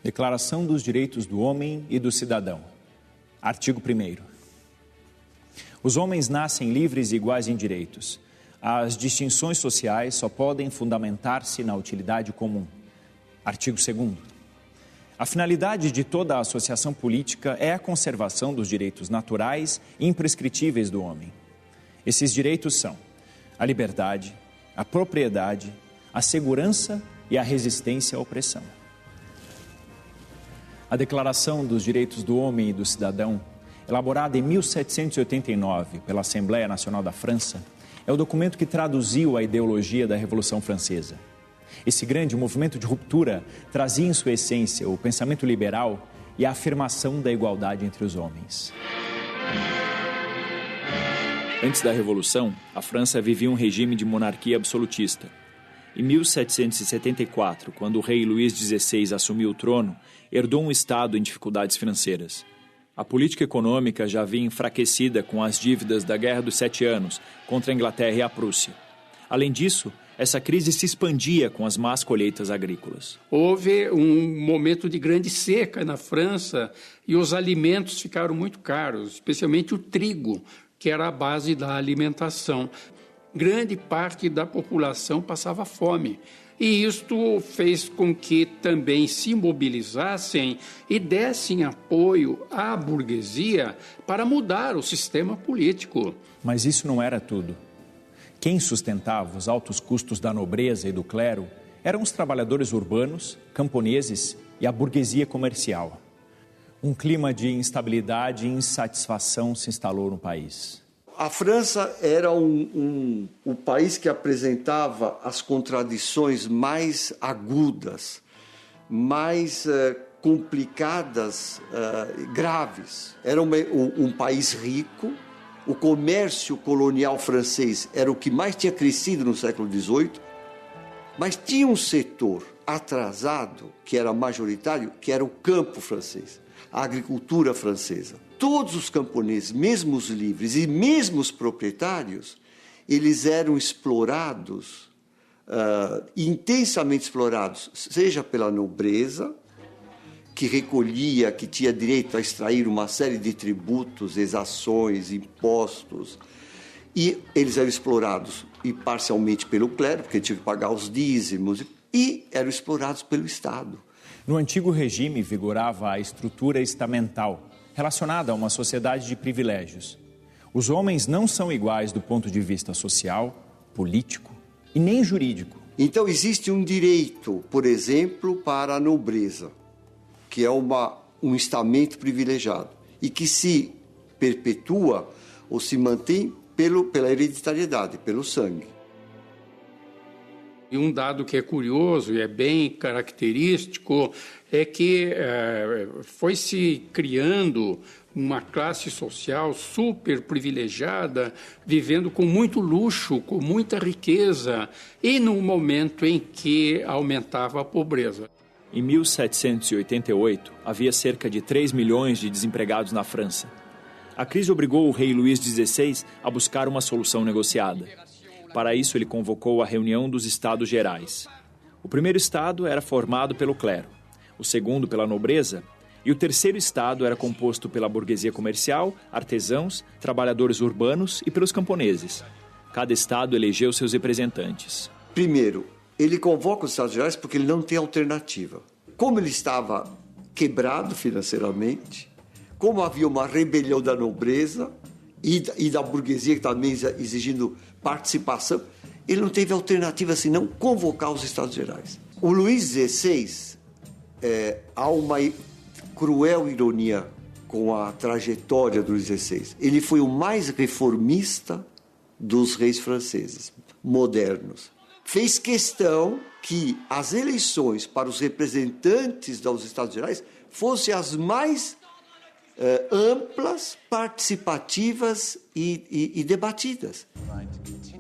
Declaração dos Direitos do Homem e do Cidadão. Artigo 1º. Os homens nascem livres e iguais em direitos. As distinções sociais só podem fundamentar-se na utilidade comum. Artigo 2º. A finalidade de toda a associação política é a conservação dos direitos naturais e imprescritíveis do homem. Esses direitos são a liberdade, a propriedade, a segurança e a resistência à opressão. A Declaração dos Direitos do Homem e do Cidadão, elaborada em 1789 pela Assembleia Nacional da França, é o documento que traduziu a ideologia da Revolução Francesa. Esse grande movimento de ruptura trazia em sua essência o pensamento liberal e a afirmação da igualdade entre os homens. Antes da Revolução, a França vivia um regime de monarquia absolutista. Em 1774, quando o rei Luís XVI assumiu o trono, herdou um Estado em dificuldades financeiras. A política econômica já vinha enfraquecida com as dívidas da Guerra dos 7 Anos contra a Inglaterra e a Prússia. Além disso, essa crise se expandia com as más colheitas agrícolas. Houve um momento de grande seca na França e os alimentos ficaram muito caros, especialmente o trigo, que era a base da alimentação. Grande parte da população passava fome. E isto fez com que também se mobilizassem e dessem apoio à burguesia para mudar o sistema político. Mas isso não era tudo. Quem sustentava os altos custos da nobreza e do clero eram os trabalhadores urbanos, camponeses e a burguesia comercial. Um clima de instabilidade e insatisfação se instalou no país. A França era um país que apresentava as contradições mais agudas, mais complicadas, graves. Era um país rico, o comércio colonial francês era o que mais tinha crescido no século XVIII, mas tinha um setor atrasado, que era majoritário, que era o campo francês, a agricultura francesa. Todos os camponeses, mesmo os livres e mesmo os proprietários, eles eram explorados, intensamente explorados, seja pela nobreza, que recolhia, que tinha direito a extrair uma série de tributos, exações, impostos, e eles eram explorados e parcialmente pelo clero, porque tinham que pagar os dízimos, e eram explorados pelo Estado. No antigo regime vigorava a estrutura estamental, relacionada a uma sociedade de privilégios. Os homens não são iguais do ponto de vista social, político e nem jurídico. Então existe um direito, por exemplo, para a nobreza, que é um estamento privilegiado e que se perpetua ou se mantém pela hereditariedade, pelo sangue. E um dado que é curioso e é bem característico é que foi se criando uma classe social super privilegiada, vivendo com muito luxo, com muita riqueza, e no momento em que aumentava a pobreza. Em 1788, havia cerca de 3 milhões de desempregados na França. A crise obrigou o rei Luís XVI a buscar uma solução negociada. Para isso, ele convocou a reunião dos Estados Gerais. O primeiro Estado era formado pelo clero, o segundo pela nobreza, e o terceiro Estado era composto pela burguesia comercial, artesãos, trabalhadores urbanos e pelos camponeses. Cada Estado elegeu seus representantes. Primeiro, ele convoca os Estados Gerais porque ele não tem alternativa. Como ele estava quebrado financeiramente, como havia uma rebelião da nobreza e da burguesia que também exigindo participação, ele não teve alternativa senão convocar os Estados Gerais. O Luís XVI, há uma cruel ironia com a trajetória do Luís XVI. Ele foi o mais reformista dos reis franceses, modernos. Fez questão que as eleições para os representantes dos Estados Gerais fossem as mais amplas, participativas e debatidas.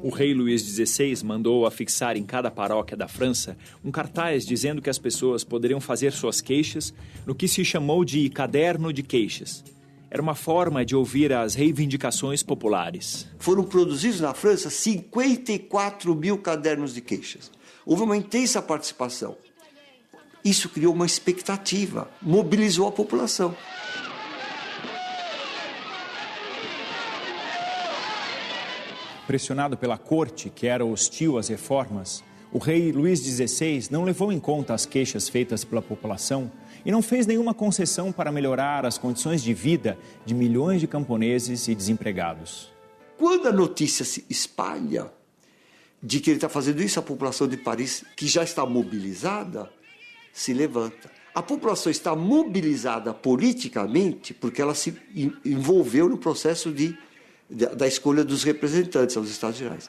O rei Luís XVI mandou afixar em cada paróquia da França um cartaz dizendo que as pessoas poderiam fazer suas queixas no que se chamou de caderno de queixas. Era uma forma de ouvir as reivindicações populares. Foram produzidos na França 54 mil cadernos de queixas. Houve uma intensa participação. Isso criou uma expectativa, mobilizou a população. Pressionado pela corte, que era hostil às reformas, o rei Luís XVI não levou em conta as queixas feitas pela população e não fez nenhuma concessão para melhorar as condições de vida de milhões de camponeses e desempregados. Quando a notícia se espalha de que ele está fazendo isso, a população de Paris, que já está mobilizada, se levanta. A população está mobilizada politicamente porque ela se envolveu no processo da escolha dos representantes aos Estados Gerais.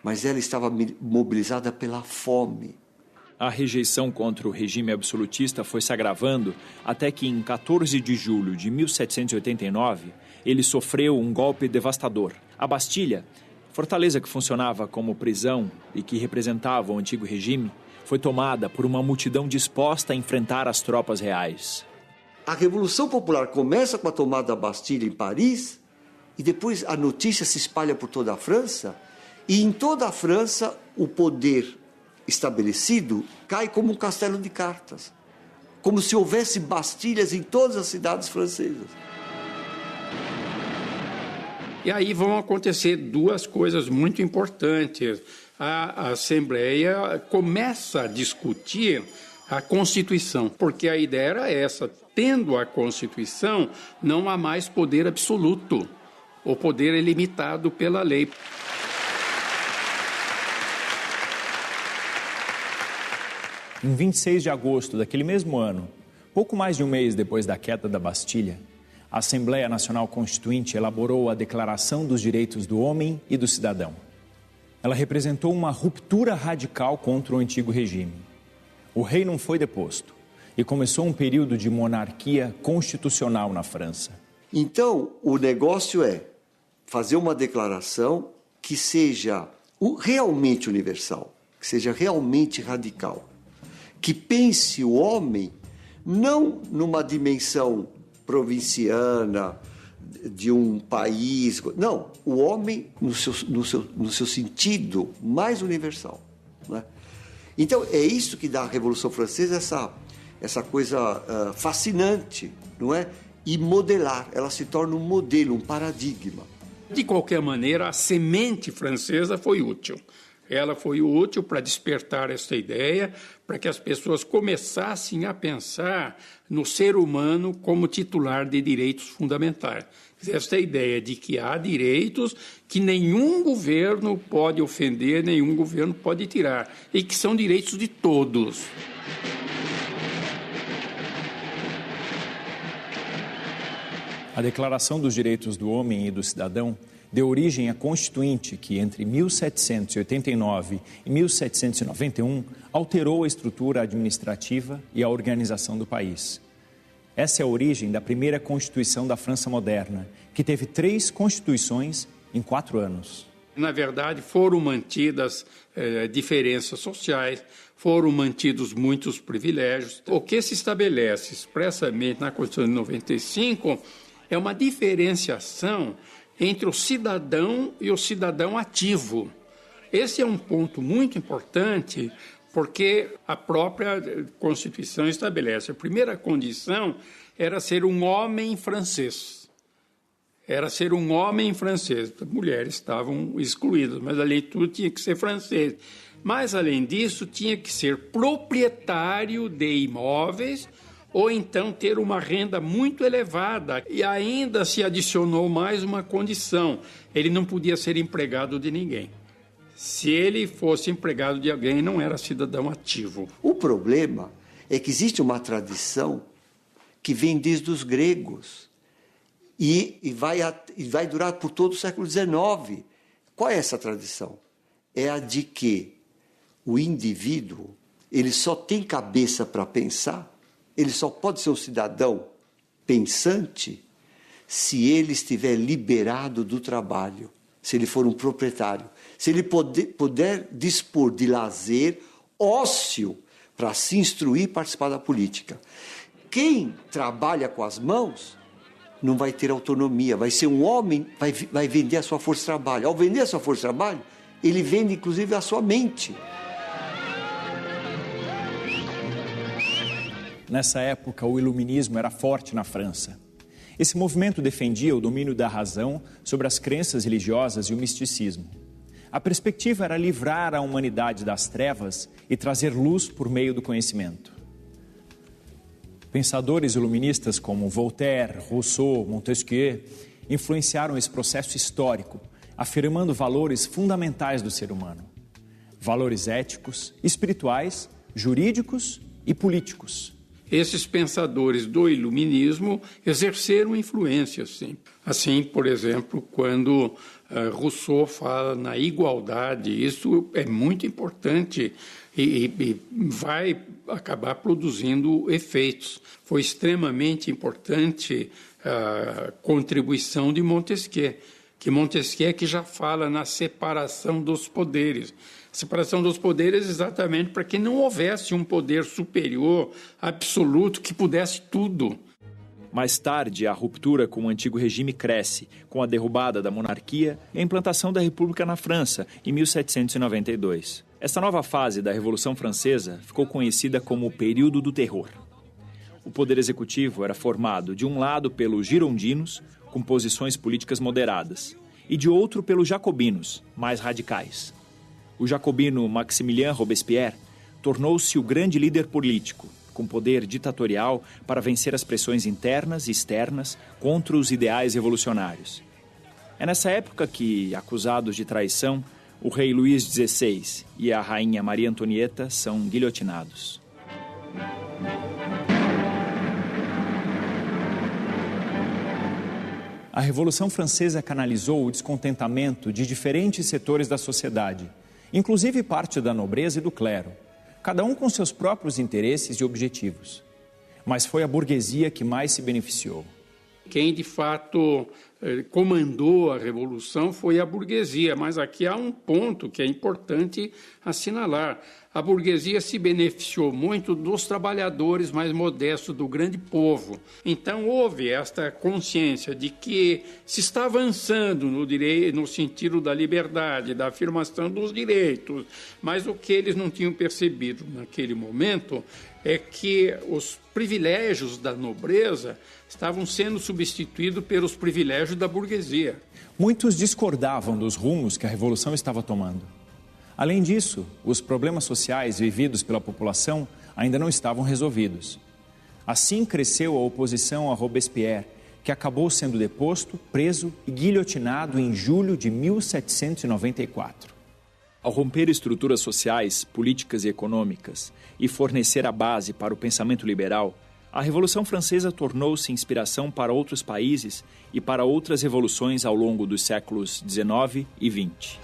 Mas ela estava mobilizada pela fome. A rejeição contra o regime absolutista foi se agravando até que, em 14 de julho de 1789, ele sofreu um golpe devastador. A Bastilha, fortaleza que funcionava como prisão e que representava o antigo regime, foi tomada por uma multidão disposta a enfrentar as tropas reais. A Revolução Popular começa com a tomada da Bastilha em Paris e depois a notícia se espalha por toda a França e em toda a França o poder estabelecido cai como um castelo de cartas, como se houvesse bastilhas em todas as cidades francesas. E aí vão acontecer duas coisas muito importantes. A Assembleia começa a discutir a Constituição, porque a ideia era essa: tendo a Constituição, não há mais poder absoluto. O poder é limitado pela lei. Em 26 de agosto daquele mesmo ano, pouco mais de um mês depois da queda da Bastilha, a Assembleia Nacional Constituinte elaborou a Declaração dos Direitos do Homem e do Cidadão. Ela representou uma ruptura radical contra o antigo regime. O rei não foi deposto e começou um período de monarquia constitucional na França. Então, o negócio é fazer uma declaração que seja realmente universal, que seja realmente radical, que pense o homem não numa dimensão provinciana de um país, não, o homem no seu sentido mais universal, né? Então é isso que dá à Revolução Francesa essa coisa fascinante, não é? E modelar, ela se torna um modelo, um paradigma. De qualquer maneira, a semente francesa foi útil. Ela foi útil para despertar essa ideia, para que as pessoas começassem a pensar no ser humano como titular de direitos fundamentais. Essa ideia de que há direitos que nenhum governo pode ofender, nenhum governo pode tirar, e que são direitos de todos. A Declaração dos Direitos do Homem e do Cidadão deu origem à Constituinte que, entre 1789 e 1791, alterou a estrutura administrativa e a organização do país. Essa é a origem da primeira Constituição da França moderna, que teve 3 constituições em 4 anos. Na verdade, foram mantidas diferenças sociais, foram mantidos muitos privilégios. O que se estabelece expressamente na Constituição de 95 é uma diferenciação entre o cidadão e o cidadão ativo. Esse é um ponto muito importante, porque a própria Constituição estabelece. A primeira condição era ser um homem francês. Era ser um homem francês. As mulheres estavam excluídas, mas além de tudo tinha que ser francês. Mas, além disso, tinha que ser proprietário de imóveis ou então ter uma renda muito elevada. E ainda se adicionou mais uma condição: ele não podia ser empregado de ninguém. Se ele fosse empregado de alguém, não era cidadão ativo. O problema é que existe uma tradição que vem desde os gregos e vai durar por todo o século XIX. Qual é essa tradição? É a de que o indivíduo ele só tem cabeça para pensar, ele só pode ser um cidadão pensante se ele estiver liberado do trabalho, se ele for um proprietário, se ele puder dispor de lazer, ócio, para se instruir e participar da política. Quem trabalha com as mãos não vai ter autonomia, vai ser um homem, vai vender a sua força de trabalho. Ao vender a sua força de trabalho, ele vende inclusive a sua mente. Nessa época, o iluminismo era forte na França. Esse movimento defendia o domínio da razão sobre as crenças religiosas e o misticismo. A perspectiva era livrar a humanidade das trevas e trazer luz por meio do conhecimento. Pensadores iluministas como Voltaire, Rousseau, Montesquieu influenciaram esse processo histórico, afirmando valores fundamentais do ser humano. Valores éticos, espirituais, jurídicos e políticos. Esses pensadores do iluminismo exerceram influência, sim. Assim, por exemplo, quando Rousseau fala na igualdade, isso é muito importante e vai acabar produzindo efeitos. Foi extremamente importante a contribuição de Montesquieu, que já fala na separação dos poderes. Separação dos poderes exatamente para que não houvesse um poder superior, absoluto, que pudesse tudo. Mais tarde, a ruptura com o antigo regime cresce, com a derrubada da monarquia e a implantação da República na França, em 1792. Esta nova fase da Revolução Francesa ficou conhecida como o período do terror. O poder executivo era formado, de um lado, pelos girondinos, com posições políticas moderadas, e de outro pelos jacobinos, mais radicais. O jacobino Maximilien Robespierre tornou-se o grande líder político, com poder ditatorial para vencer as pressões internas e externas contra os ideais revolucionários. É nessa época que, acusados de traição, o rei Luís XVI e a rainha Maria Antonieta são guilhotinados. A Revolução Francesa canalizou o descontentamento de diferentes setores da sociedade, inclusive parte da nobreza e do clero, cada um com seus próprios interesses e objetivos. Mas foi a burguesia que mais se beneficiou. Quem, de fato, comandou a Revolução foi a burguesia, mas aqui há um ponto que é importante assinalar. A burguesia se beneficiou muito dos trabalhadores mais modestos, do grande povo. Então, houve esta consciência de que se está avançando no sentido da liberdade, da afirmação dos direitos, mas o que eles não tinham percebido naquele momento é que os privilégios da nobreza estavam sendo substituídos pelos privilégios da burguesia. Muitos discordavam dos rumos que a Revolução estava tomando. Além disso, os problemas sociais vividos pela população ainda não estavam resolvidos. Assim cresceu a oposição a Robespierre, que acabou sendo deposto, preso e guilhotinado em julho de 1794. Ao romper estruturas sociais, políticas e econômicas e fornecer a base para o pensamento liberal, a Revolução Francesa tornou-se inspiração para outros países e para outras revoluções ao longo dos séculos XIX e XX.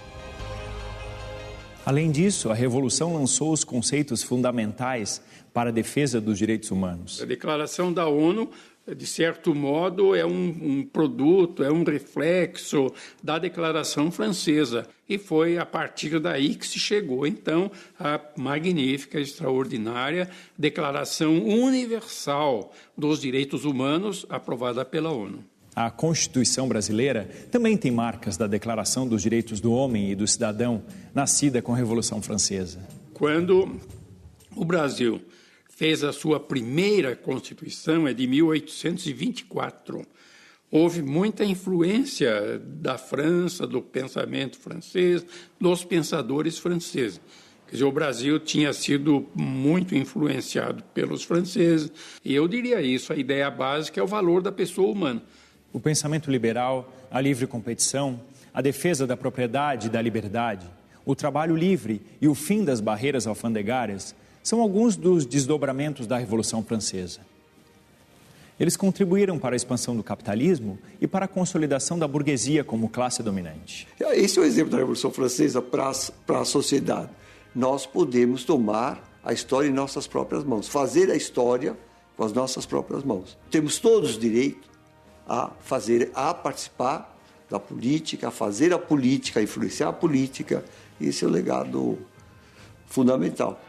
Além disso, a Revolução lançou os conceitos fundamentais para a defesa dos direitos humanos. A Declaração da ONU, de certo modo, é um produto, é um reflexo da Declaração Francesa. E foi a partir daí que se chegou, então, à magnífica, extraordinária Declaração Universal dos Direitos Humanos, aprovada pela ONU. A Constituição brasileira também tem marcas da Declaração dos Direitos do Homem e do Cidadão, nascida com a Revolução Francesa. Quando o Brasil fez a sua primeira Constituição, é de 1824, houve muita influência da França, do pensamento francês, dos pensadores franceses. Quer dizer, o Brasil tinha sido muito influenciado pelos franceses, e eu diria isso, a ideia básica é o valor da pessoa humana. O pensamento liberal, a livre competição, a defesa da propriedade e da liberdade, o trabalho livre e o fim das barreiras alfandegárias são alguns dos desdobramentos da Revolução Francesa. Eles contribuíram para a expansão do capitalismo e para a consolidação da burguesia como classe dominante. Esse é o exemplo da Revolução Francesa para a sociedade. Nós podemos tomar a história em nossas próprias mãos, fazer a história com as nossas próprias mãos. Temos todos o direito a participar da política, a fazer a política, a influenciar a política. Esse é o legado fundamental.